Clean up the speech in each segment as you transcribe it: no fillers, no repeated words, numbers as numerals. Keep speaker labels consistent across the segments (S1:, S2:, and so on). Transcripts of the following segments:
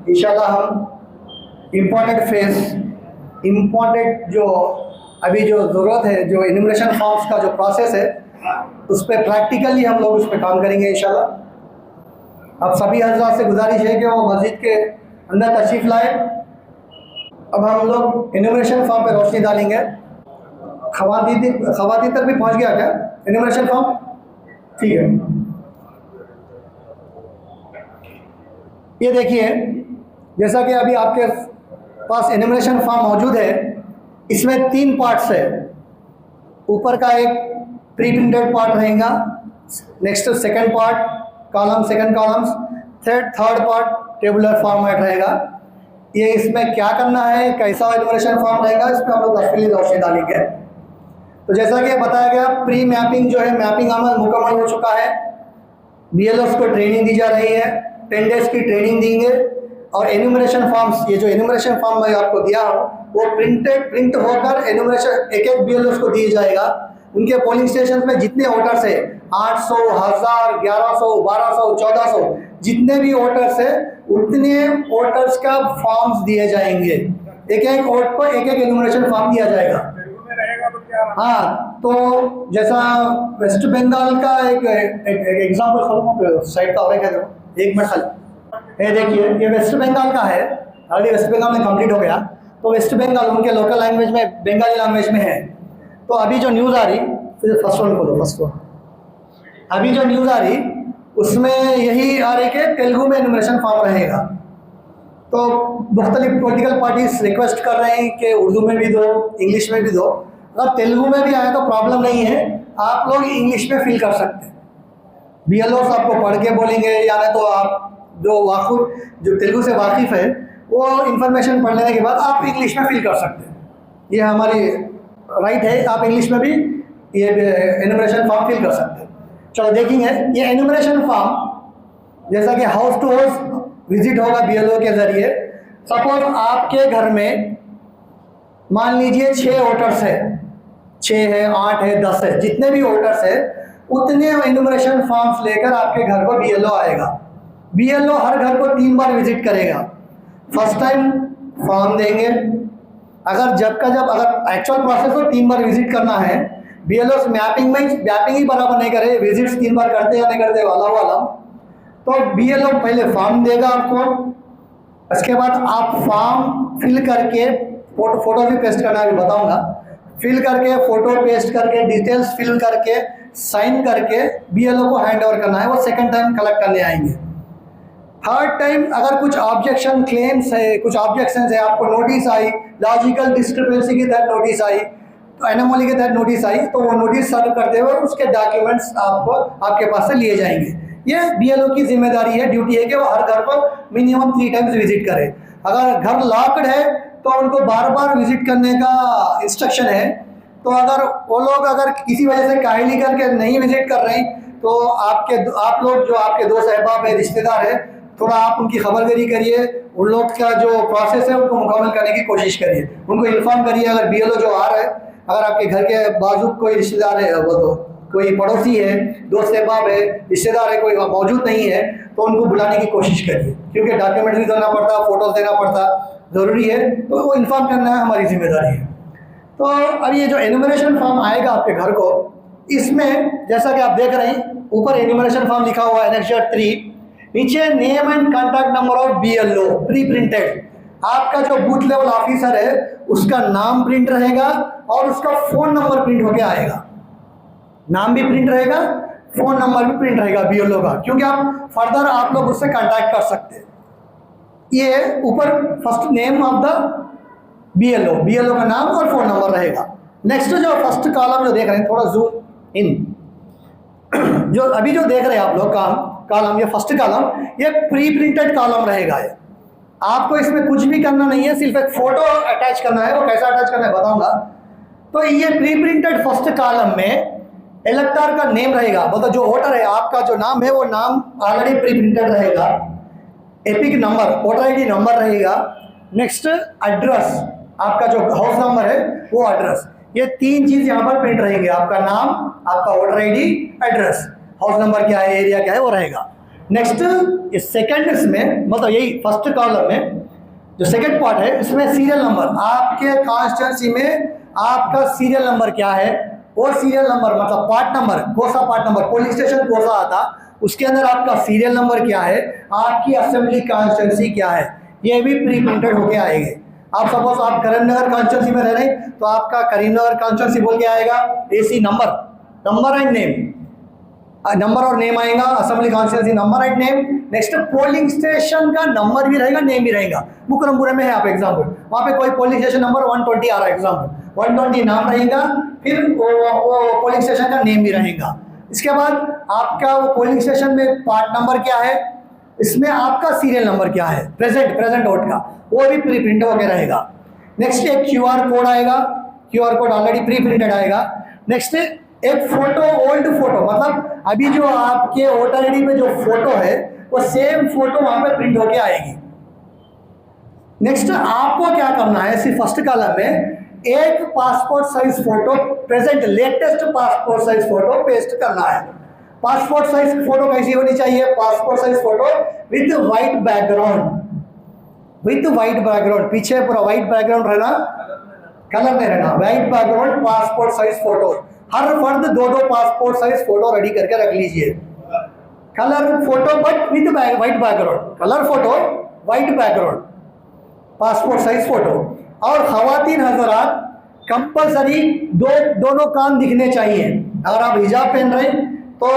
S1: इंशाल्लाह हम इम्पॉर्टेंट जो अभी जो ज़रूरत है, जो इन्यूमरेशन फॉर्म्स का जो प्रोसेस है, उस पर प्रैक्टिकली हम लोग उस पर काम करेंगे इंशाल्लाह। अब सभी हज़रात से गुजारिश है कि वो मस्जिद के अंदर तशरीफ़ लाए। अब हम लोग इन्यूमरेशन फॉर्म पे रोशनी डालेंगे। खवातीन तक भी पहुंच गया क्या इन्यूमरेशन फॉर्म? ठीक है, ये देखिए, जैसा कि अभी आपके पास इन्यूमरेशन फॉर्म मौजूद है, इसमें 3 पार्ट्स है। ऊपर का एक प्री प्रिंटेड पार्ट रहेगा, next second part column, second columns, third part tabular format रहेगा। ये इसमें क्या करना है, कैसा इन्यूमरेशन फॉर्म रहेगा, इस पर हम लोग तफसीली रोशनी डालेंगे। तो जैसा कि बताया गया, प्री मैपिंग जो है, मैपिंग अमल मुकम्मल हो चुका है। BLOs को ट्रेनिंग दी जा रही है, 10 डेज की ट्रेनिंग देंगे। और एन्यूमरेशन फॉर्म्स, ये जो एन्यूमरेशन फॉर्म मैं आपको दिया हूँ, वो प्रिंट होकर एन्यूमरेशन एक BLOs को दिया जाएगा। उनके पोलिंग स्टेशन में जितने वोटर्स है, 800, 1000, 1100, 1200, 1400, जितने भी वोटर्स है, उतने वोटर्स का फॉर्म्स दिए जाएंगे। एक वोट को एक एन्यूमरेशन फॉर्म दिया जाएगा। हाँ, तो जैसा वेस्ट बंगाल का एक एग्जाम्पल खोलूँ साइड का, और एक मिनट खाली। ये देखिए, ये वेस्ट बंगाल का है। ऑलरेडी वेस्ट बंगाल में कंप्लीट हो गया। तो वेस्ट बंगाल उनके लोकल लैंग्वेज में, बंगाली लैंग्वेज में है। तो अभी जो न्यूज़ आ रही, फर्स्ट वन खोलो, फर्स्ट वन। अभी जो न्यूज़ आ रही उसमें यही आ रही कि तेलुगु में एन्यूमरेशन फॉर्म रहेगा। तो मुख्तलिफ पॉलिटिकल पार्टीज रिक्वेस्ट कर रहे हैं कि उर्दू में भी दो, इंग्लिश में भी दो। अगर तेलुगु में भी आए तो प्रॉब्लम नहीं है, आप लोग इंग्लिश में फिल कर सकते हैं। BLOs आपको पढ़ के बोलेंगे, या नहीं तो आप जो तेलुगु से वाकिफ़ है, वो इन्फॉर्मेशन पढ़ लेने के बाद आप इंग्लिश में फिल कर सकते हैं। ये हमारी राइट है, आप इंग्लिश में भी ये एन्यूमरेशन फॉर्म फिल कर सकते हैं। चलो देखेंगे, ये एन्यूमरेशन फॉर्म जैसा कि हाउस टू हाउस विजिट होगा BLO के ज़रिए। सपोज आपके घर में मान लीजिए 6 वोटर्स है, 6 है, 8 है, 10 है, जितने भी वोटर्स है, उतने एन्यूमरेशन फॉर्म्स लेकर आपके घर को BLO आएगा। BLO हर घर को 3 बार विजिट करेगा। फर्स्ट टाइम फॉर्म देंगे, अगर एक्चुअल प्रोसेस को 3 बार विजिट करना है। BLOs मैपिंग ही बराबर नहीं करे, विजिट्स 3 बार करते या नहीं करते वाला। तो BLO पहले फॉर्म देगा आपको, उसके बाद आप फॉर्म फिल करके, फोटो भी पेस्ट करना भी बताऊंगा, फिल करके, फोटो पेस्ट करके, डिटेल्स फिल करके, साइन करके BLO को हैंड ओवर करना है। वो सेकंड टाइम कलेक्ट करने आएंगे। थर्ड टाइम अगर कुछ ऑब्जेक्शन क्लेम्स है, कुछ ऑब्जेक्शन है, आपको नोटिस आई, लॉजिकल डिस्क्रिपेंसी के तहत नोटिस आई, तो एनोमली के तहत नोटिस आई, तो वो नोटिस सर्व करते हुए उसके डॉक्यूमेंट्स आपके पास से लिए जाएंगे। ये BLO की जिम्मेदारी है, ड्यूटी है कि वो हर घर को मिनिमम 3 टाइम्स विजिट करे। अगर घर लॉक्ड है तो उनको बार बार विजिट करने का इंस्ट्रक्शन है। तो अगर वो लोग किसी वजह से काहली करके नहीं विजिट कर रहे हैं, तो आप लोग जो आपके दोस्त अहबाब है, रिश्तेदार है, थोड़ा आप उनकी खबरदारी करिए। उन लोग का जो प्रोसेस है उनको मुकम्मल करने की कोशिश करिए, उनको इन्फॉर्म करिए। अगर BLO जो आ रहा है, अगर आपके घर के बाजू कोई रिश्तेदार है, वो तो कोई पड़ोसी है, दोस्त अहबाब है, रिश्तेदार है, कोई मौजूद नहीं है, तो उनको बुलाने की कोशिश करिए, क्योंकि डॉक्यूमेंट भी देना पड़ता, फोटोज देना पड़ता, ज़रूरी है। तो वो इन्फॉर्म करना है, हमारी जिम्मेदारी है। तो अब ये जो एन्यूमरेशन फॉर्म आएगा आपके घर को, इसमें जैसा कि आप देख रहे हैं, ऊपर एन्यूमरेशन फॉर्म लिखा हुआ है Annexure 3, नीचे name and contact number of BLO pre printed. आपका जो बूथ लेवल ऑफिसर है, उसका नाम प्रिंट रहेगा और उसका फ़ोन नंबर प्रिंट होके आएगा। नाम भी प्रिंट रहेगा, फ़ोन नंबर भी प्रिंट रहेगा BLO का, क्योंकि आप लोग उससे कॉन्टैक्ट कर सकते हैं। ये ऊपर first name of the BLO का नाम और फ़ोन नंबर रहेगा। नेक्स्ट जो फर्स्ट कॉलम जो देख रहे हैं, थोड़ा जूम इन, जो अभी जो देख रहे हैं आप लोग कॉलम, ये फर्स्ट कॉलम, ये प्री प्रिंटेड कॉलम रहेगा। ये आपको इसमें कुछ भी करना नहीं है, सिर्फ एक फोटो अटैच करना है। वो कैसा अटैच करना है बताऊंगा। तो ये प्री प्रिंटेड फर्स्ट कॉलम में इलेक्टर का नेम रहेगा, मतलब जो वोटर है, आपका जो नाम है, वो नाम ऑलरेडी प्री प्रिंटेड रहेगा। Epic number, voter ID number रहेगा। नेक्स्ट एड्रेस, आपका जो हाउस नंबर है वो एड्रेस, ये 3 चीज़ यहाँ पर प्रिंट रहेंगे। आपका नाम, आपका voter ID, address, house number क्या है, एरिया क्या है, वो रहेगा। नेक्स्ट ये सेकंड इसमें मतलब यही फर्स्ट कॉलम में जो सेकंड पार्ट है इसमें सीरियल नंबर, आपके कॉन्स्टिट्यूंसी में आपका सीरियल नंबर क्या है, वो सीरियल नंबर मतलब पार्ट नंबर, कौन सा पार्ट नंबर, पोलिंग स्टेशन कौन सा आता, उसके अंदर आपका सीरियल नंबर क्या है, आपकी असेंबली कॉन्स्टिट्यूंसी क्या है, ये भी प्री प्रिंटेड होके आएंगे। आप सपोज आप करीमनगर कॉन्स्टिट्यूंसी में रह रहे हैं तो आपका करीमनगर कॉन्स्टिट्यूंसी बोल के आएगा AC number and name, number और नेम आएगा, assembly constituency number and name. Next polling station का नंबर भी रहेगा, नेम भी रहेगा। मुकरमपुरे में है आप एग्जाम्पल, वहाँ पे कोई पोलिंग स्टेशन नंबर 120 आ रहा है, एग्जाम्पल 120 नाम रहेगा, फिर वो पोलिंग स्टेशन का नेम भी रहेगा। इसके बाद आपका वो पोलिंग स्टेशन में पार्ट नंबर क्या है, इसमें आपका सीरियल नंबर क्या है, प्रेजेंट वोट का, वो भी प्री प्रिंट होकर रहेगा। नेक्स्ट एक क्यूआर कोड आएगा, QR code already pre printed आएगा। नेक्स्ट एक फोटो, ओल्ड फोटो मतलब अभी जो आपके वोटर आईडी पे जो फोटो है वो सेम फोटो वहां पे प्रिंट होके आएगी। नेक्स्ट आपको क्या करना है, सिर्फ फर्स्ट कॉलम में एक passport size photo, present latest passport size photo paste करना है। पासपोर्ट साइज फोटो कैसी होनी चाहिए, passport size photo with white background, पीछे पूरा वाइट बैकग्राउंड रहना, कलर नहीं रहना, white background passport size photo. हर फर्द दो पासपोर्ट साइज फोटो रेडी करके रख लीजिए। Colour photo but with white background, colour photo white background, passport size photo. और खवातीन हजरात कंपलसरी दोनों कान दिखने चाहिए। अगर आप हिजाब पहन रहे हैं तो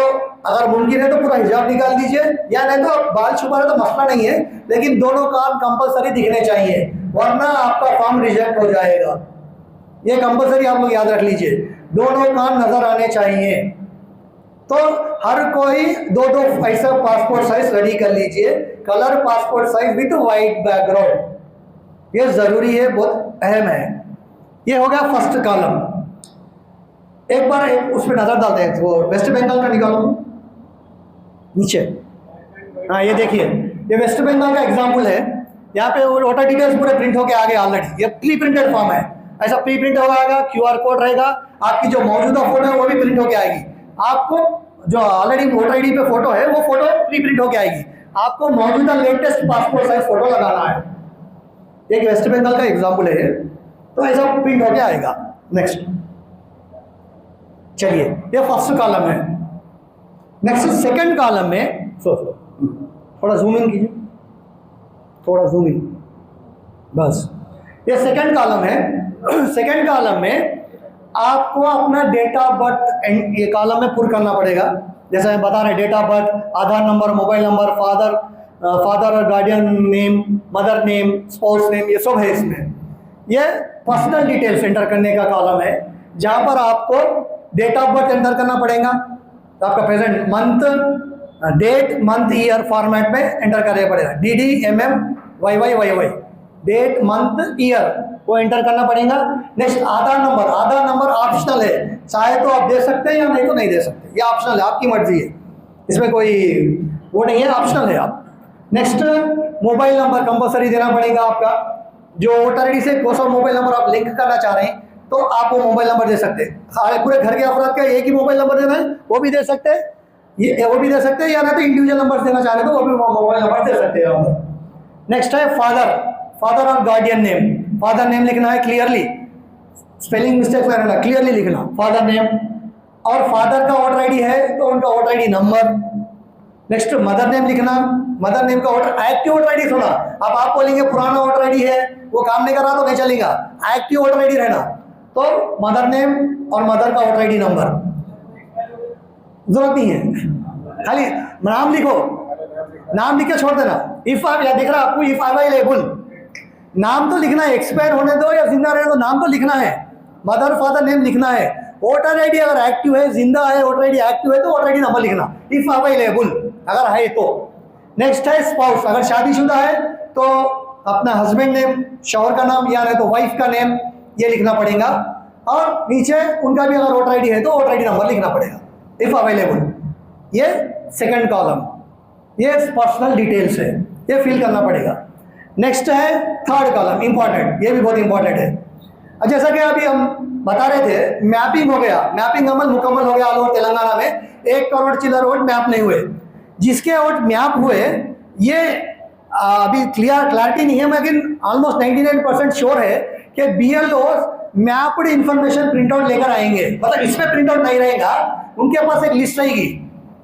S1: अगर मुमकिन है तो पूरा हिजाब निकाल दीजिए, या नहीं तो बाल छुपा रहे तो मसला नहीं है, लेकिन दोनों कान कंपलसरी दिखने चाहिए, वरना आपका फॉर्म रिजेक्ट हो जाएगा। ये कंपलसरी आप लोग याद रख लीजिए, दोनों कान नजर आने चाहिए। तो हर कोई दो ऐसा पासपोर्ट साइज रेडी कर लीजिए, colour passport size with white background, ये जरूरी है, बहुत अहम है। ये हो गया फर्स्ट कॉलम। एक बार उस पर नजर डालते हैं, वो वेस्ट बंगाल का निकालो नीचे। हाँ ये देखिए, ये वेस्ट बंगाल का एग्जाम्पल है। यहाँ पे वोटर डिटेल्स पूरे प्रिंट होके आ गए ऑलरेडी, ये प्री प्रिंटेड फॉर्म है। ऐसा प्री प्रिंट होगा, क्यूआर कोड रहेगा, आपकी जो मौजूदा फोटो है वो भी प्रिंट होके आएगी। आपको जो ऑलरेडी वोटर आईडी पे फोटो है वो फोटो प्री प्रिंट होके आएगी। आपको मौजूदा लेटेस्ट पासपोर्ट साइज फोटो लगाना है। एक वेस्ट बंगाल का एग्जाम्पल है, तो ऐसा प्रिंट होके आएगा। नेक्स्ट चलिए, ये फर्स्ट कॉलम है। नेक्स्ट सेकंड कॉलम में थोड़ा जूम इन कीजिए, थोड़ा जूम इन, बस। ये सेकंड कॉलम है। सेकंड कॉलम में आपको अपना डेट ऑफ बर्थ ये कॉलम में पुर करना पड़ेगा। जैसे हम बता रहे हैं, date of birth, Aadhaar number, mobile number, father और guardian name, mother name, spouse name, ये सब है इसमें। ये पर्सनल डिटेल्स एंटर करने का कॉलम है, जहाँ पर आपको डेट ऑफ बर्थ एंटर करना पड़ेगा, तो आपका present month, date, month, year format में एंटर करना पड़ेगा। DDMMYYYY, डेट, मंथ, ईयर वो एंटर करना पड़ेगा। नेक्स्ट आधार नंबर ऑप्शनल है, चाहे तो आप दे सकते हैं या नहीं तो नहीं दे सकते, ये ऑप्शनल है, आपकी मर्जी है, इसमें कोई वो नहीं है, ऑप्शनल है आप। नेक्स्ट मोबाइल नंबर कंपलसरी देना पड़ेगा आपका, जो वोटर आईडी से कौन सा मोबाइल नंबर आप लिंक करना चाह रहे हैं तो आप वो मोबाइल नंबर दे सकते हैं। पूरे घर के अफराद का एक ही मोबाइल नंबर देना है वो भी दे सकते हैं, वो भी दे सकते हैं, या ना तो इंडिविजुअल नंबर देना चाह रहे हैं तो वो भी मोबाइल नंबर दे सकते हैं। नेक्स्ट है फादर और गार्डियन नेम। फादर नेम लिखना है क्लियरली, स्पेलिंग मिस्टेक में रहना, क्लियरली लिखना फादर नेम। और फादर का वोटर आईडी है तो उनका voter ID number. Next mother name लिखना, मदर नेम का वोटर एक्टिव वोटर आईडी होना। अब आप बोलेंगे पुराना वोटर आईडी है वो काम नहीं कर रहा तो नहीं चलेगा, एक्टिव वोटर आईडी रहना। तो मदर नेम और मदर का वोटर आईडी नंबर, जरूरत नहीं है, खाली नाम लिखो, नाम लिख के छोड़ देना। इफ आप दिख रहा आपको, इफ अवेलेबल, नाम तो लिखना है, एक्सपायर होने दो या जिंदा रहने दो, नाम तो लिखना है, मदर फादर नेम लिखना है। वोटर आईडी अगर एक्टिव है, जिंदा है, वोटर आईडी एक्टिव है तो वोटर आईडी नंबर लिखना, इफ अवेलेबल अगर है तो। नेक्स्ट है स्पाउस, अगर शादीशुदा है तो अपना हस्बैंड नेम, शौहर का नाम, या नहीं तो वाइफ का नेम, ये लिखना पड़ेगा। और नीचे उनका भी अगर वोटर आईडी है तो वोटर आईडी नंबर लिखना पड़ेगा, इफ अवेलेबल। ये सेकंड कॉलम, ये पर्सनल डिटेल्स है, ये फिल करना पड़ेगा। नेक्स्ट है थर्ड कॉलम, इंपॉर्टेंट, ये भी बहुत इंपॉर्टेंट है। जैसा कि अभी हम बता रहे थे, मैपिंग हो गया, मैपिंग अमल मुकम्मल हो गया ऑल ओवर तेलंगाना में। 1 करोड़ चिल्लर वोट मैप नहीं हुए, जिसके वोट मैप हुए, ये अभी क्लैरिटी नहीं है, लेकिन ऑलमोस्ट 99% श्योर है कि BLO mapped information print out लेकर आएंगे। मतलब इसमें प्रिंट आउट नहीं रहेगा, उनके पास एक लिस्ट रहेगी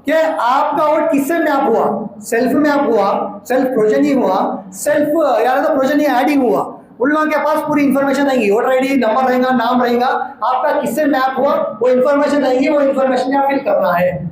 S1: कि आपका वोट किससे मैप हुआ, सेल्फ मैप हुआ, सेल्फ प्रोजनिंग हुआ, सेल्फ यानी तो प्रोजनिंग एडिंग हुआ। उन लोगों के पास पूरी इन्फॉर्मेशन रहेगी, वोटर ID नंबर रहेगा, नाम रहेगा, आपका किससे मैप हुआ वो इन्फॉर्मेशन रहेगी, वो इन्फॉर्मेशन यहाँ फिल करना है।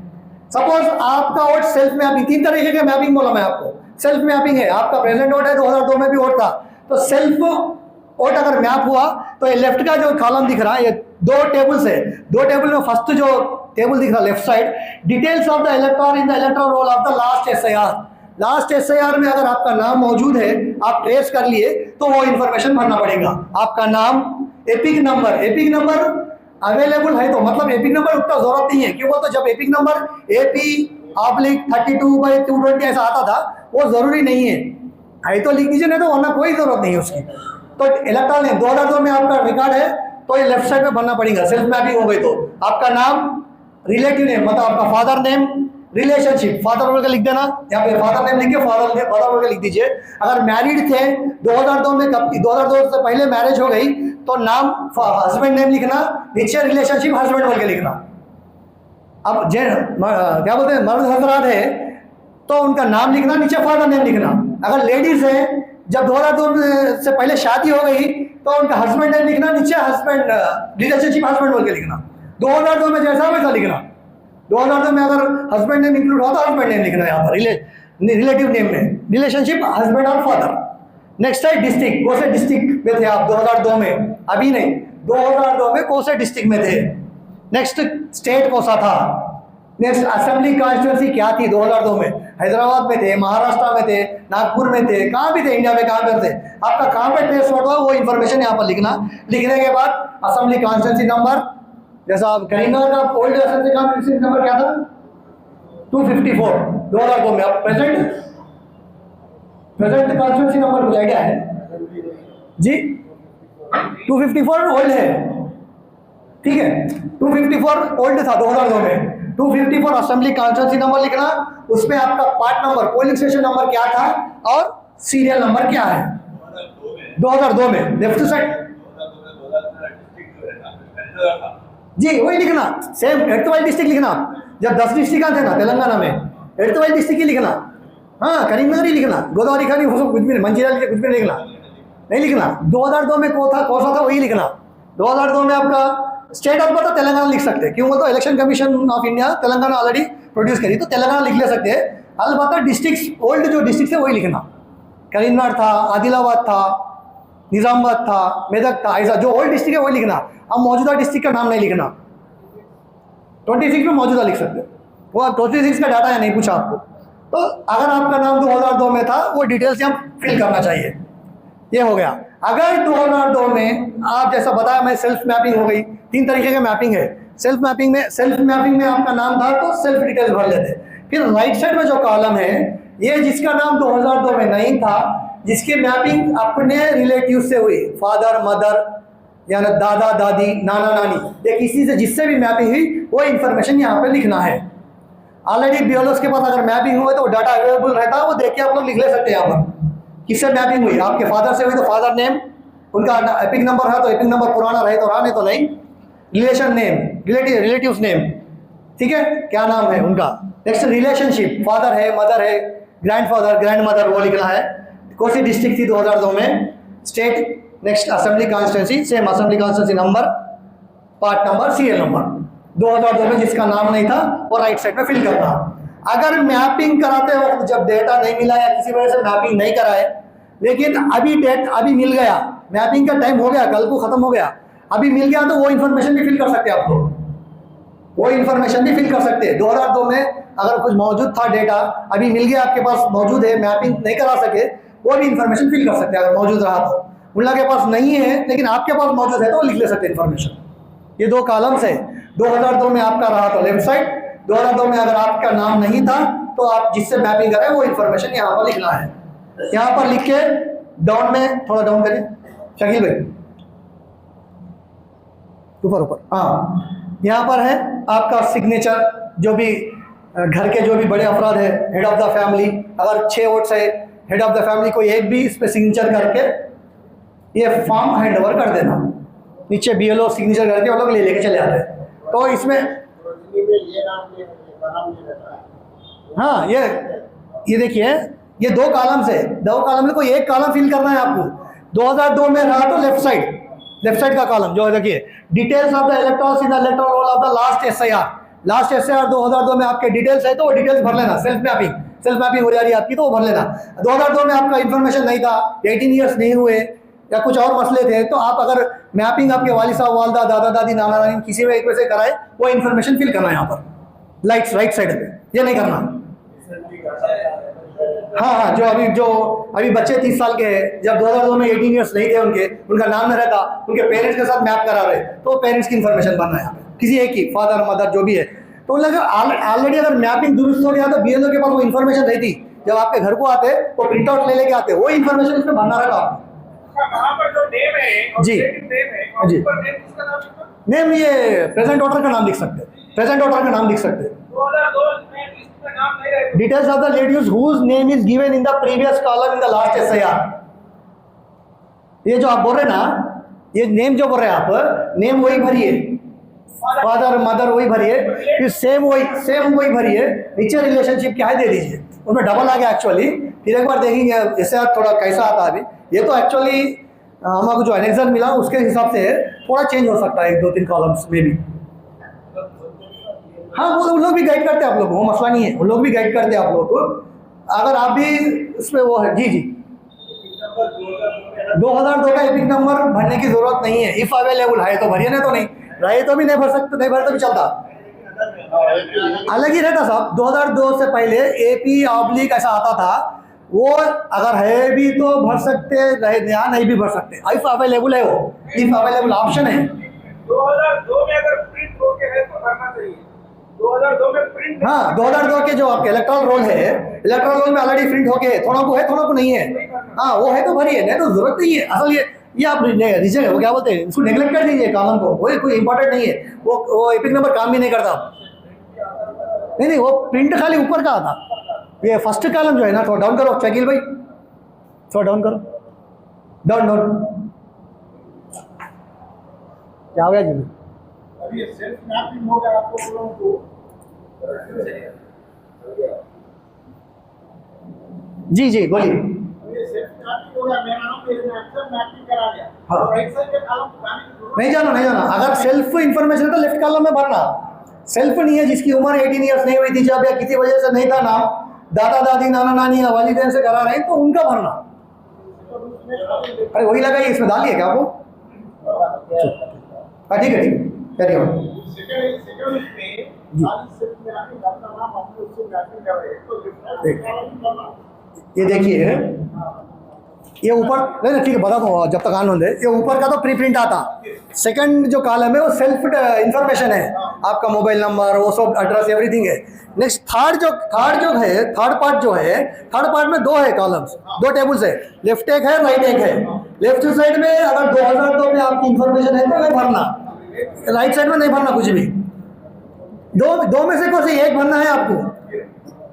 S1: सपोज आपका वोट सेल्फ मैपिंग, 3 तरीके के मैपिंग बोला मैं आपको। सेल्फ मैपिंग है, आपका प्रेजेंट वोट है, 2002 में भी वोट था, तो सेल्फ वोट अगर मैप हुआ तो ये लेफ्ट का जो कॉलम दिख रहा है, ये 2 टेबल्स है। 2 टेबल में फर्स्ट जो टेबल दिख रहा है left side, details of the इलेक्टर in the electoral roll of the last SIR। Last SIR में अगर आपका नाम मौजूद है, आप ट्रेस कर लिए, तो वो इन्फॉर्मेशन भरना पड़ेगा। आपका नाम, एपिक नंबर अवेलेबल है, तो मतलब एपिक नंबर उतना जरूरत नहीं है, क्यों बोलते जब एपिक नंबर AP/32/220 ऐसा आता था, वो जरूरी नहीं है तो लिख दीजिए, नहीं तो वरना कोई जरूरत नहीं है उसकी। तो इलेक्ट्रल नेम 2002 में आपका रिकॉर्ड है, तो ये लेफ्ट साइड में भरना पड़ेगा। सेल्फ मैपिंग हो गई तो आपका नाम, रिलेटिव नेम मतलब आपका फादर नेम, रिलेशनशिप फादर बोल के लिख देना, यहाँ पे फादर नेम लिख के फादर बोल के लिख दीजिए। अगर मैरिड थे 2002 में, कब 2002 से पहले मैरिज हो गई, तो नाम हस्बैंड नेम लिखना, नीचे रिलेशनशिप हस्बैंड बोल के लिखना। अब क्या बोलते हैं, मर्द हजरात है तो उनका नाम लिखना, नीचे फादर नेम लिखना। अगर लेडीज है, जब 2002 से पहले शादी हो गई, तो उनका हस्बैंड नेम लिखना, नीचे हस्बैंड रिलेशनशिप हस्बैंड बोल के लिखना। 2002 में जैसा वैसा लिखना। 2002 में अगर हस्बैंड नेम इंक्लूड हुआ तो हस्बैंड नेम लिखना यहाँ पर, रिलेटिव नेम में रिलेशनशिप हस्बैंड और फादर। नेक्स्ट है डिस्ट्रिक्ट, कौन से डिस्ट्रिक्ट में थे आप 2002 में, अभी नहीं, 2002 में कौन से डिस्ट्रिक्ट में थे। नेक्स्ट स्टेट कौन सा था। नेक्स्ट असेंबली कॉन्स्टिट्यूंसी क्या थी 2002 में, हैदराबाद में थे, महाराष्ट्र में थे, नागपुर में थे, कहाँ भी थे, इंडिया में कहाँ पर थे, आपका कहाँ पे ट्रेस हुआ वो इन्फॉर्मेशन यहाँ पर लिखना। लिखने के बाद असेंबली कॉन्स्टिट्यूंसी नंबर, जैसा आप करीमनगर का ओल्ड असेंबली कॉन्स्टिट्यूंसी नंबर क्या था 254 2002 में। अब प्रेजेंट कॉन्स्टिट्यूंसी नंबर कुछ आइडिया है जी? 254 ओल्ड है, ठीक है, 254 ओल्ड था 2002 में। 254 असेंबली कॉन्स्टिट्यूंसी नंबर लिखना, उसमें आपका part number, polling station number क्या था और सीरियल नंबर क्या है 2002 में। लेफ्ट साइड जी वही लिखना, सेम 8th वाली डिस्ट्रिक्ट लिखना। जब 10 डिस्ट्रिक्ट थे ना तेलंगाना में, 8th वाली डिस्ट्रिक्ट ही लिखना। हाँ, करीमनगर ही लिखना, गोदावरी खानी कुछ भी नहीं, मंजीरा कुछ भी नहीं लिखना, नहीं लिखना। 2002 में कौन सा था वही लिखना। 2002 में आपका स्टेट ऑफ बर्थ तेलंगाना लिख सकते हैं, क्यों बोलते हो, election commission of India Telangana already produce करी, तो तेलंगाना लिख ले सकते हैं। अलबत्ता डिस्ट्रिक्ट, ओल्ड जो डिस्ट्रिक्ट है वही लिखना। करीमनगर था, आदिलाबाद था, निजामाबाद था, मेदक था, ऐसा जो ओल्ड डिस्ट्रिक्ट है वही लिखना। अब मौजूदा डिस्ट्रिक्ट का नाम नहीं लिखना। 26 में मौजूदा लिख सकते, वो 26 का डाटा है, नहीं पूछा आपको। तो अगर आपका नाम 2002 में था, वो डिटेल्स यहाँ फिल करना चाहिए। ये हो गया। अगर 2002 में आप जैसा बताया, मैं सेल्फ मैपिंग हो गई, 3 तरीके का मैपिंग है। सेल्फ मैपिंग में आपका नाम था तो सेल्फ डिटेल्स भर लेते। फिर राइट साइड में जो कॉलम है, ये जिसका नाम 2002 में नहीं था, जिसकी मैपिंग अपने रिलेटिव से हुई, फादर मदर यानी दादा दादी नाना नानी, या किसी से जिससे भी मैपिंग हुई, वो इन्फॉर्मेशन यहाँ पे लिखना है। ऑलरेडी BLOs के पास अगर मैपिंग हुआ तो डाटा अवेलेबल रहता है, वो देख के आप लोग लिख ले सकते हैं यहाँ पर किससे मैपिंग हुई। आपके फादर से हुई तो फादर नेम, उनका एपिक नंबर है तो एपिक नंबर पुराना रहे तो रहा, नहीं तो नहीं। रिलेशन नेम, रिलेटिव्स नेम, ठीक है, क्या नाम है उनका। नेक्स्ट रिलेशनशिप, फादर है, मदर है, ग्रैंडफादर, ग्रैंडमदर, वो लिखना है। कौन सी डिस्ट्रिक्ट थी 2002 में, state. Next assembly constituency, same assembly constituency number, part number, serial number. 2002 में जिसका नाम नहीं था वो राइट साइड में फिल करना। अगर मैपिंग कराते वक्त जब डेटा नहीं मिला या किसी वजह से मैपिंग नहीं कराए, लेकिन अभी मिल गया, मैपिंग का टाइम हो गया, कल को खत्म हो गया, अभी मिल गया, तो वो इन्फॉर्मेशन भी फिल कर सकते हैं आप लोग, वो इन्फॉर्मेशन भी फिल कर सकते हैं। 2002 में अगर कुछ मौजूद था डेटा, अभी मिल गया, आपके पास मौजूद है, मैपिंग नहीं करा सके, वो भी इन्फॉर्मेशन फिल कर सकते हैं अगर मौजूद रहा तो। उन लोगों के पास नहीं है लेकिन आपके पास मौजूद है तो लिख ले सकते हैं इन्फॉर्मेशन। ये 2 कॉलम्स है। 2002 में आपका रहा तो लेफ्ट साइड, 2002 में अगर आपका नाम नहीं था तो आप जिससे मैपिंग करें वो इन्फॉर्मेशन यहाँ पर लिखना है। यहाँ पर लिख के डाउन में, थोड़ा डाउन करिए शकील भाई, ऊपर, हाँ, यहाँ पर है आपका सिग्नेचर, जो भी घर के जो भी बड़े अफराद है, हेड ऑफ द फैमिली, अगर 6 वोट्स है, हेड ऑफ द फैमिली कोई एक भी इस पर सिग्नेचर करके ये फॉर्म हैंड ओवर कर देना, नीचे BLO सिग्नेचर करके वो लोग ले लेके चले आते हैं। तो इसमें हाँ ये देखिए, ये 2 कॉलम्स है, 2 कॉलम में कोई एक कॉलम फिल करना है आपको। 2002 में रहा तो लेफ्ट साइड का कॉलम जो है, देखिए details of the electors in the electoral roll of the last SIR 2002 में आपके डिटेल्स है तो वो डिटेल्स भर लेना। सेल्फ मैपिंग हो जा रही है आपकी तो वो भर लेना। 2002 में आपका इन्फॉर्मेशन नहीं था, 18 ईयर्स नहीं हुए या कुछ और मसले थे, तो आप अगर मैपिंग आपके वालिद साहब, वालदा, दादा दादी, नाना नानी किसी में एक में से कराए, वो इन्फॉर्मेशन फिल करना है यहाँ पर राइट साइड पे, ये नहीं करना। हाँ, जो अभी बच्चे 30 साल के हैं, जब 2002 में 18 ईयर्स नहीं थे उनका नाम में रहता, उनके पेरेंट्स के साथ मैप करा रहे, तो पेरेंट्स की इन्फॉर्मेशन बनना है यहाँ पे, किसी एक की, फादर मदर जो भी है। तो उन लोग ऑलरेडी अगर मैपिंग दुरुस्त हो गया तो BLO के पास वो इन्फॉर्मेशन रहती, जब आपके घर को आते वो प्रिंट आउट ले लेके आते, वो इन्फॉर्मेशन इसमें भरना रहता आपको। जी नेम ये प्रेजेंट वोटर का नाम लिख सकते, details of the ladies whose name is given in the previous column in the last SIR। ये जो आप बोल रहे ना, ये नेम जो बोल रहे हैं आप, नेम वही भरिए, फादर मदर वही भरिए, फिर सेम वही भरिए, नीचे रिलेशनशिप क्या है दे दीजिए, उनमें डबल आ गया एक्चुअली। फिर एक बार देखेंगे SIR थोड़ा कैसा आता है। अभी ये तो एक्चुअली हमको जो एनेक्सर मिला उसके हिसाब से थोड़ा चेंज हो सकता है 1-2-3 कॉलम्स में भी। हाँ, वो लोग भी गाइड करते हैं आप लोग, वो मसला नहीं है, वो लोग भी गाइड करते हैं आप लोग को। अगर आप भी इसमें वो है, जी 2002 का एपिक नंबर भरने की जरूरत नहीं है। इफ अवेलेबल है तो भरिए, नहीं तो नहीं रहे तो भी नहीं भर सकते, नहीं भरे तो भी चलता, अलग ही रहता साहब। 2002 से पहले AP/ ऐसा आता था, वो अगर है भी तो भर सकते, या नहीं भी भर सकते। इफ अवेलेबल है, वो इफ अवेलेबल ऑप्शन है।
S2: 2002 में अगर प्रिंट होके है तो भरना चाहिए। 2002 में प्रिंट,
S1: हाँ 2002 के जो आपके इलेक्ट्रल रोल में ऑलरेडी प्रिंट होके है, थोड़ा को नहीं है, हाँ वो है तो भरिए, नहीं तो जरूरत नहीं है। असल ये आप रीजन है, वो क्या बोलते हैं, इसको नेग्लेक्ट कर दीजिए कॉलम को, वो कोई इंपॉर्टेंट नहीं है। वो एपिक नंबर काम भी नहीं करता। नहीं, वो प्रिंट खाली ऊपर का आता। ये फर्स्ट कॉलम जो है ना, थोड़ा डाउन करो शकील भाई, थोड़ा डाउन करो, डाउन क्या हो गया जी?
S2: अभी सेल्फ मैपिंग होगा आपको लोगों को।
S1: जी बोलिए।
S2: ये सेल्फ मैपिंग होगा, मेरा नाम अक्सर मैपिंग करा दिया।
S1: हाँ।
S2: राइट साइड के कॉलम बनाने की जरूरत
S1: नहीं जाना। अगर सेल्फ इंफॉर्मेशन है तो लेफ्ट कॉलम में भरना। सेल्फ नहीं है, जिसकी उम्र 18 ईयर्स नहीं हुई थी, जब या किसी वजह से नहीं था नाम, दादा दादी, नाना नानी या वालिदैन से करा रहे हैं, तो उनका भरना। अरे वही लगाइए, इसमें डालिए क्या आपको? हाँ ठीक है, करिए।
S2: सेकंड में खाली सेल्फ में आके अपना नाम अपने उससे मैपिंग कर रहे हैं, तो लिखना
S1: ये देखिए, ये ऊपर नहीं, ठीक है बता दो जब तक ऑन होंगे। ये ऊपर का तो प्री प्रिंट आता, सेकंड जो कॉलम है वो सेल्फ इंफॉर्मेशन है, आपका मोबाइल नंबर, वो सब एड्रेस, एवरीथिंग है। नेक्स्ट थर्ड पार्ट में 2 है कॉलम्स, 2 टेबल्स है, लेफ्ट एक है, राइट एक है। लेफ्ट साइड में अगर 2002 में आपकी इंफॉर्मेशन है तो वो भरना, राइट साइड में नहीं भरना कुछ भी। दो में से कोई एक भरना है आपको।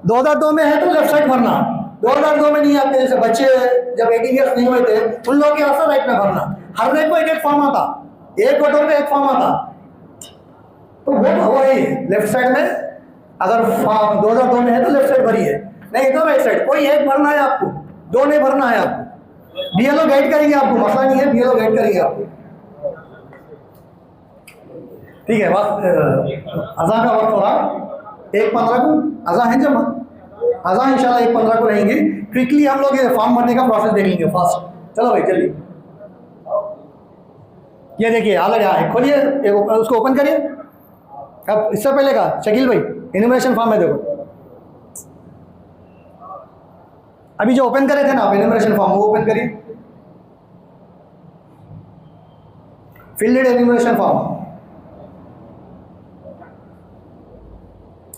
S1: 2002 में है तो लेफ्ट साइड भरना, 2002 में नहीं है आपके जैसे बच्चे जब 18 ईयर्स नहीं हुए थे उन लोगों के वास्ते राइट में भरना। हर राइट को एक फॉर्म आता, एक वोटर में एक फॉर्म आता, तो वो है लेफ्ट साइड में। अगर 2002 में है तो लेफ्ट साइड भरिए, नहीं तो राइट साइड। कोई एक भरना है आपको, 2 नहीं भरना है आपको। BLO गाइड करेंगे आपको, मसला नहीं है, BLO गाइड करेंगे आपको। ठीक है, बस अज़ान का वक्त हो रहा, 1:15 को अज़ान है, जब अज़ान इंशाल्लाह 1:15 को रहेंगे। क्विकली हम लोग ये फॉर्म भरने का प्रोसेस देख लेंगे फास्ट। चलो भाई जल्दी, ये देखिए ऑलरेडी आया, खोलिए उसको ओपन करिए। अब इससे पहले का शकील भाई एनुमरेशन फॉर्म है, देखो अभी जो ओपन करे थे ना आप एनुमरेशन फॉर्म, वो ओपन करिए, फिल्ड एनुमरेशन फॉर्म।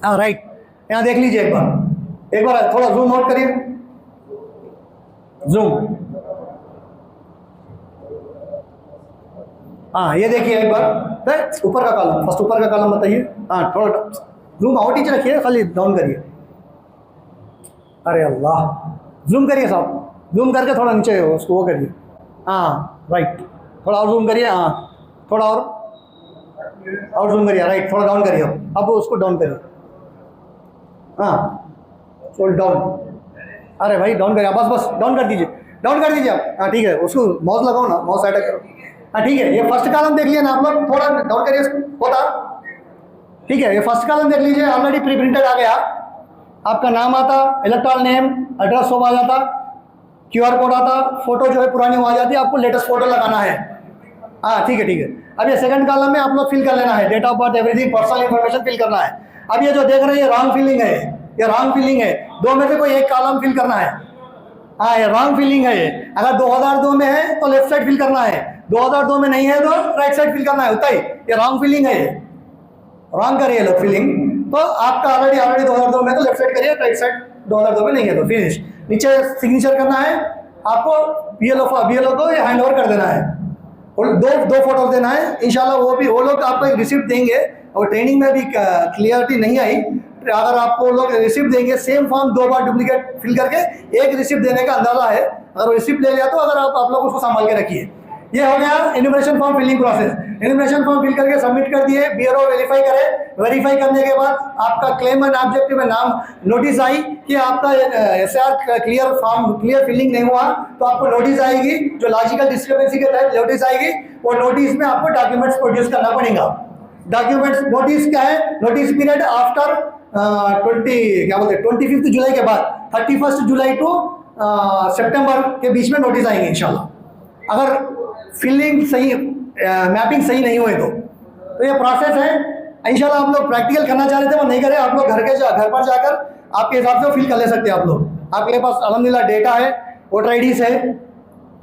S1: हाँ राइट, यहाँ देख लीजिए एक बार थोड़ा जूम आउट करिए, जूम। हाँ ये देखिए एक बार ऊपर का कॉलम, फर्स्ट ऊपर का कॉलम बताइए। हाँ थोड़ा जूम आउट ही रखिए, खाली डाउन करिए। अरे अल्लाह, जूम करिए साहब, जूम करके थोड़ा नीचे उसको वो करिए। हाँ राइट, थोड़ा और जूम करिए। हाँ थोड़ा और जूम करिए। राइट, थोड़ा डाउन करिए। अब उसको डाउन करिए। हाँ थोड़ा डाउन। अरे भाई डाउन करिए, बस बस डाउन कर दीजिए, डाउन कर दीजिए आप। हाँ ठीक है, उसको माउस लगाओ ना, माउस अटैक करो। हाँ ठीक है, ये फर्स्ट कॉलम देख लिया ना आप लोग, थोड़ा डाउन करिए इसको, होता। ठीक है, ये फर्स्ट कॉलम देख लीजिए, ऑलरेडी प्री प्रिंटेड आ गया। आपका नाम आता, इलेक्ट्रॉनिक नेम, एड्रेस सब आ जाता, QR कोड आता, फोटो जो है पुरानी वो आ जाती है, आपको लेटेस्ट फोटो लगाना है। हाँ ठीक है ठीक है। अब ये सेकंड कॉलम में आप लोग फिल कर लेना है, date of birth, everything, personal information fill करना है। अब ये जो देख रहे हैं ये रॉन्ग फिलिंग है, ये रॉन्ग फिलिंग है। दो में से कोई एक कॉलम फिल करना है। हाँ ये रॉन्ग फिलिंग है। ये अगर 2002 में है तो लेफ्ट साइड फिल करना है, 2002 में नहीं है तो राइट साइड फिल करना है, उतना ही। ये रॉन्ग फिलिंग है, रॉन्ग करिए लोग फिलिंग। तो आपका ऑलरेडी 2002 में तो लेफ्ट साइड करिए, राइट साइड 2002 में नहीं है तो फिनिश। नीचे सिग्नेचर करना है आपको, BLO को ये हैंड ओवर कर देना है, और दो फोटो देना है। इंशाल्लाह वो लोग आपको एक रिसिप्ट देंगे। और ट्रेनिंग में भी क्लियरिटी नहीं आई, अगर आपको लोग रिसिप्ट देंगे सेम फॉर्म 2 बार डुप्लीकेट फिल करके, एक रिसिप्ट देने का अंदाजा है। अगर वो रिसिप्ट ले लिया तो अगर आप लोग उसको संभाल के रखिए। ये हो गया enumeration form filling process. Enumeration form fill करके सबमिट कर दिए, BLO वेरीफाई करे। वेरीफाई करने के बाद आपका क्लेम एंड ऑब्जेक्टिव में नाम नोटिस आई कि आपका SR क्लियर फिलिंग नहीं हुआ, तो आपको नोटिस आएगी, जो लॉजिकल डिस्क्रिपेंसी के तहत नोटिस आएगी। वो नोटिस में आपको डॉक्यूमेंट्स प्रोड्यूस करना पड़ेगा। डॉक्यूमेंट्स नोटिस क्या है? नोटिस पीरियड आफ्टर 25 जुलाई के बाद 31 जुलाई टू सितंबर के बीच में नोटिस आएंगे इंशाल्लाह। अगर फिलिंग सही, मैपिंग सही नहीं हुए तो ये प्रोसेस है। इंशाल्लाह आप लोग प्रैक्टिकल करना चाह रहे थे वो नहीं करे, आप लोग घर पर जाकर आपके हिसाब से फिल कर ले सकते हैं। आप लोग, आपके पास अल्हम्दुलिल्लाह डेटा है, वोटर IDs है,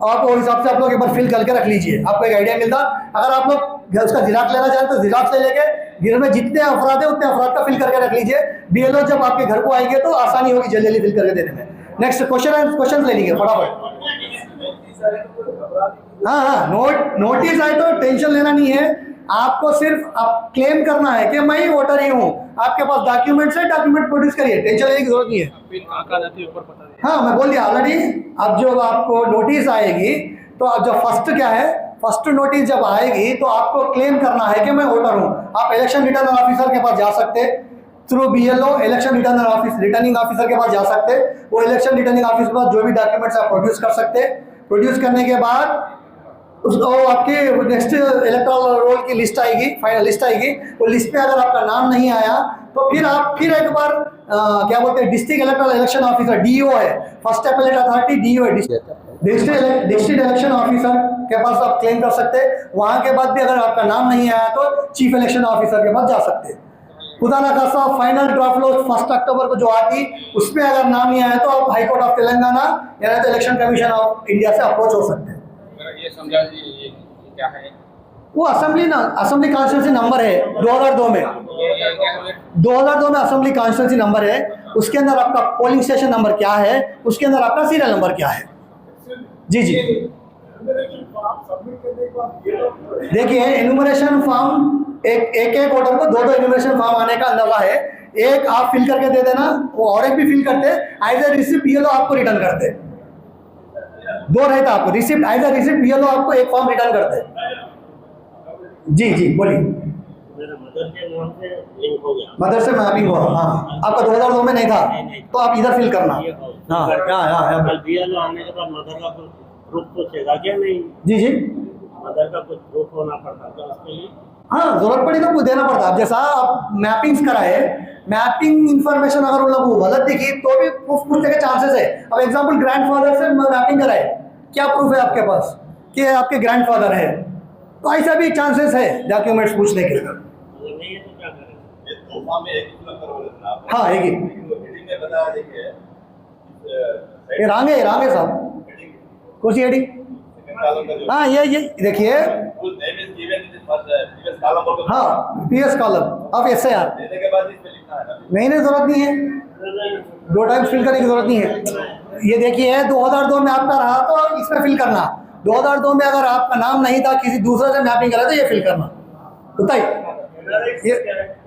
S1: आप वो हिसाब से आप लोग एक बार फिल करके रख लीजिए, आपको एक आइडिया मिलता। अगर आप लोग उसका जिराक्स लेना चाहें तो जिराक्स ले लेके घर में जितने अफराद है उतने अफराद का फिल करके रख लीजिए। BLO जब आपके घर को आएंगे तो आसानी होगी जल्दी जल्दी फिल करके देने में। नेक्स्ट क्वेश्चन ले लीजिए फटाफट। हाँ नोटिस आए तो टेंशन लेना नहीं है, आपको सिर्फ आप क्लेम करना है कि मैं वोटर ही हूँ। आपके पास डॉक्यूमेंट्स है, डॉक्यूमेंट प्रोड्यूस करिए, टेंशन लेने की जरूरत नहीं है। हाँ मैं बोल दिया ऑलरेडी। अब जब आपको नोटिस आएगी तो अब जब फर्स्ट क्या है, फर्स्ट नोटिस जब आएगी तो आपको क्लेम करना है कि मैं वोटर हूँ। आप इलेक्शन रिटर्निंग ऑफिसर के पास जा सकते, through BLO election returning officer के पास जा सकते। वो इलेक्शन रिटर्निंग ऑफिसर के पास जो भी डॉक्यूमेंट्स आप प्रोड्यूस कर सकते। प्रोड्यूस करने के बाद उसको आपके नेक्स्ट इलेक्टोरल रोल की लिस्ट आएगी, फाइनल लिस्ट आएगी। वो लिस्ट पे अगर आपका नाम नहीं आया तो फिर आप एक बार क्या बोलते हैं, district electoral election officer DO है, फर्स्ट एपेलेट अथॉरिटी DO है, डिस्ट्रिक्ट इलेक्शन ऑफिसर के पास आप क्लेम कर सकते हैं। वहाँ के बाद भी अगर आपका नाम नहीं आया तो चीफ इलेक्शन ऑफिसर के पास जा सकते हैं। खुदा ना खासा फाइनल ड्राफ्ट लो 1 अक्टूबर को जो आती, उसमें अगर नाम नहीं आया तो आप हाई कोर्ट ऑफ तेलंगाना या तो इलेक्शन कमीशन ऑफ इंडिया से अप्रोच हो सकते हैं।
S2: ये समझा ये क्या है?
S1: वो असेंबली कॉन्स्टिट्यूंसी नंबर है 2002 में। 2002 में असेंबली कॉन्स्टिट्यूंसी नंबर है, उसके अंदर आपका पोलिंग स्टेशन नंबर क्या है, उसके अंदर आपका सीरियल नंबर क्या है। जी देखिए एन्यूमरेशन फॉर्म एक वोटर को 2 एन्यूमरेशन फॉर्म आने का अंदाजा है। एक आप फिल करके दे देना, वो और एक भी फिल करते, एज ए रिसिप्ट BLO आपको रिटर्न करते। 2 रहता आपको receipt, as a receipt BLO आपको एक फॉर्म रिटर्न करते। जी बोलिए।
S3: मदर के नाम से लिंक हो गया,
S1: मदर से मैपिंग हुआ। हाँ आपका 2002 में नहीं था तो आप इधर फिल करना। हाँ
S3: BLO आने के बाद मदर का कुछ प्रूफ पूछेगा क्या? नहीं
S1: जी
S3: मदर का कुछ प्रूफ होना पड़ता है उसके लिए।
S1: हाँ जरूरत पड़ी तो कुछ देना पड़ता है। जैसा आप मैपिंग्स कराए, मैपिंग इन्फॉर्मेशन अगर वो लोग गलत दिखी तो भी प्रूफ पूछने के चांसेस है। अब एग्जांपल ग्रैंडफादर से मैपिंग कराए, क्या प्रूफ है आपके पास कि आपके ग्रैंडफादर है, तो ऐसा भी चांसेस है डॉक्यूमेंट्स पूछने के लिए।
S3: नहीं है तो क्या करें?
S1: हाँ एक ही ये रांगे साहब कौन सी हेडिंग? हाँ ये देखिए, हाँ PS कॉलम ऑफ SIR नहीं जरूरत नहीं है, 2 टाइम्स फिल करने की जरूरत नहीं है। ये देखिए 2002 में आपका रहा तो इसमें फिल करना, 2002 में अगर आपका नाम नहीं था, किसी दूसरे से मैपिंग करा तो ये फिल करना, बताइए। ये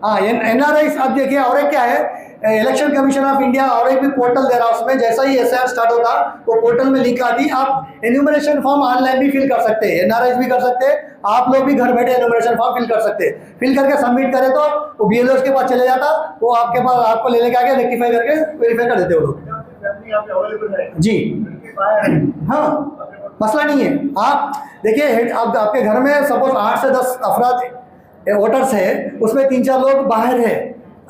S1: हाँ NRI आप देखिए। और एक क्या है, इलेक्शन कमीशन ऑफ इंडिया और एक भी पोर्टल दे रहा है, उसमें जैसा ही SIR स्टार्ट होता वो पोर्टल में लिंक आती, आप एन्यूमरेशन फॉर्म ऑनलाइन भी फिल कर सकते हैं, NRIs भी कर सकते हैं, आप लोग भी घर बैठे एन्यूमरेशन फॉर्म फिल कर सकते हैं। फिल करके सबमिट करें तो वो BLOs के पास चले जाता, वो आपके पास आपको ले लेके आके रेक्टिफाई करके वेरीफाई कर देते वो लोग।
S2: फैमिली यहाँ पे अवेलेबल है
S1: जी
S2: उनके पास
S1: हाँ, मसला नहीं है। आप देखिए आपके घर में सपोज 8 से 10 अफराद वोटर्स है, उसमें 3-4 लोग बाहर है,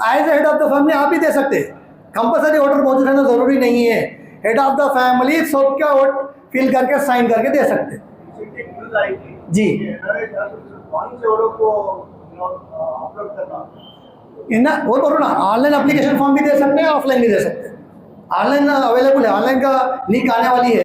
S1: as head of the family आप ही दे सकते। कंपलसरी वोटर मौजूद रहना जरूरी नहीं है, हेड ऑफ द फैमिली सबका वोट फिल करके साइन करके दे सकते जी।
S2: कौन से लोगों को अपलोड करना
S1: इतना वो करो ना, ऑनलाइन एप्लीकेशन फॉर्म भी दे सकते हैं, ऑफलाइन भी दे सकते हैं। ऑनलाइन अवेलेबल है, ऑनलाइन का लिंक आने वाली है।